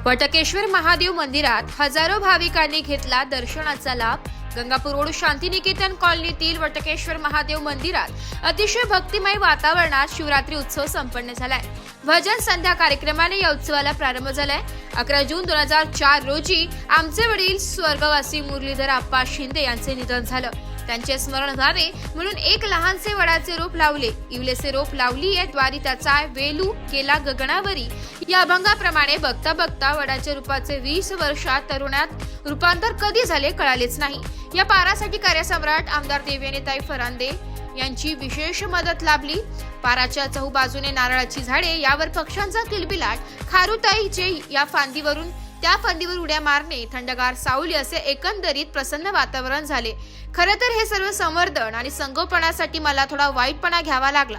वटकेश्वर महादेव मंदिरात हजारो भाविकांनी घेतला दर्शनाचा लाभ। गंगापूर रोड शांतिनिकेतन कॉलनीतील वटकेश्वर महादेव मंदिरात अतिशय भक्तिमय वातावरणात शिवरात्री उत्सव संपन्न झालाय। भजन संध्या कार्यक्रमाने या उत्सवाला प्रारंभ झालाय। 11 जून 2004 रोजी आमचे वडील स्वर्गवासी मुरलीधर आप्पा शिंदे यांचे निधन झालं। त्यांचे स्मरण व्हावे म्हणून एक लहानसे वडाचे रोप लावले, इवलेसे रोप लावलीये द्वारी त्याचा वेलू केला गगनावरी। या अभंगाप्रमाणे बघता बघता वडाच्या रूपाचे 20 वर्षात तरुणात रूपांतर कधी झाले कळालेच नाही। या पारासाठी कार्यसम्राट आमदार देवयानीताई फरांदे यांची विशेष मदत लाभली। पाराच्या चहूबाजूने नारळाची झाडे, यावर पक्ष्यांचा किलबिलाट, खारुताईचे या फांदीवरून त्या फांदीवर उड्या मारणे, थंडगार सावली असे एकंदरीत प्रसन्न वातावरण झाले। खरं तर हे सर्व संवर्धन आणि संगोपनासाठी मला थोडा वाईटपणा घ्यावा लागला,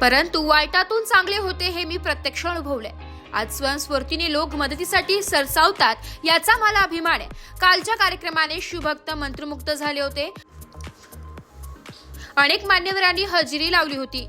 परंतु वाईटातून चांगले होते हे मी प्रत्यक्ष अनुभवले। आज स्वयंस्फूर्तीने लोक मदतीसाठी सरसावतात याचा मला अभिमान आहे। कालच्या कार्यक्रमाने शिवभक्त मंत्रमुग्ध झाले होते। अनेक मान्यवरांनी हजेरी लावली होती।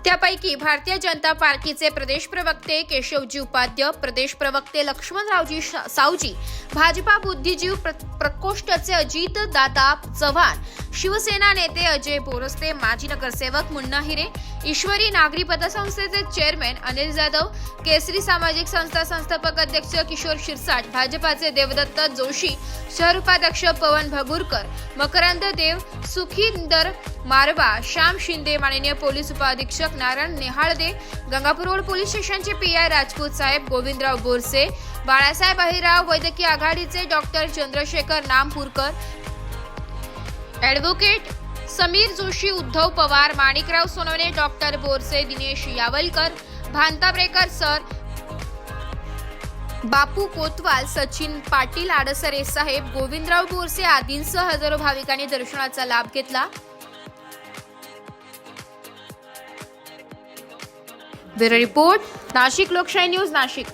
त्यापैकी भारतीय जनता पार्टीचे प्रदेश प्रवक्ते केशवजी उपाध्याय, प्रदेश प्रवक्ते लक्ष्मणरावजी सावजी, भाजपा बुद्धिजीव प्रकोष्ठचे अजित दादा चव्हाण, शिवसेना नेते अजय बोरस्ते, माजी नगरसेवक मुन्ना हिरे, ईश्वरी नागरी पतसंस्थेचे चेअरमॅन अनिल जाधव, केसरी सामाजिक संस्था संस्थापक अध्यक्ष किशोर शिरसाट, भाजपाचे देवदत्त जोशी, शहर उपाध्यक्ष पवन भगुरकर, मकरंद देव, सुखींदर मारवा, श्याम शिंदे, माननीय पोलीस उपाधीक्षक नारायण नेहाळदे, गंगापूर रोड पोलीस स्टेशनचे पीआय राजपूत साहेब, गोविंदराव बोरसे, बाळासाहेब अहिराव, वैद्यकीय आघाडीचे doctor Chandrashekhar Nampurkar, advocate Sameer Joshi, Uddhav Pawar, Manikrao Sonawane, doctor Borse, Dinesh Yawalkar, Bhantabrekar sir, Bapu Kotwal, Sachin Patil Adsare साहेब, गोविंदराव बोरसे आदींसह हजारो भाविकांनी दर्शनाचा लाभ घेतला। ब्युरो रिपोर्ट, नाशिक लोकशाही न्यूज, नाशिक।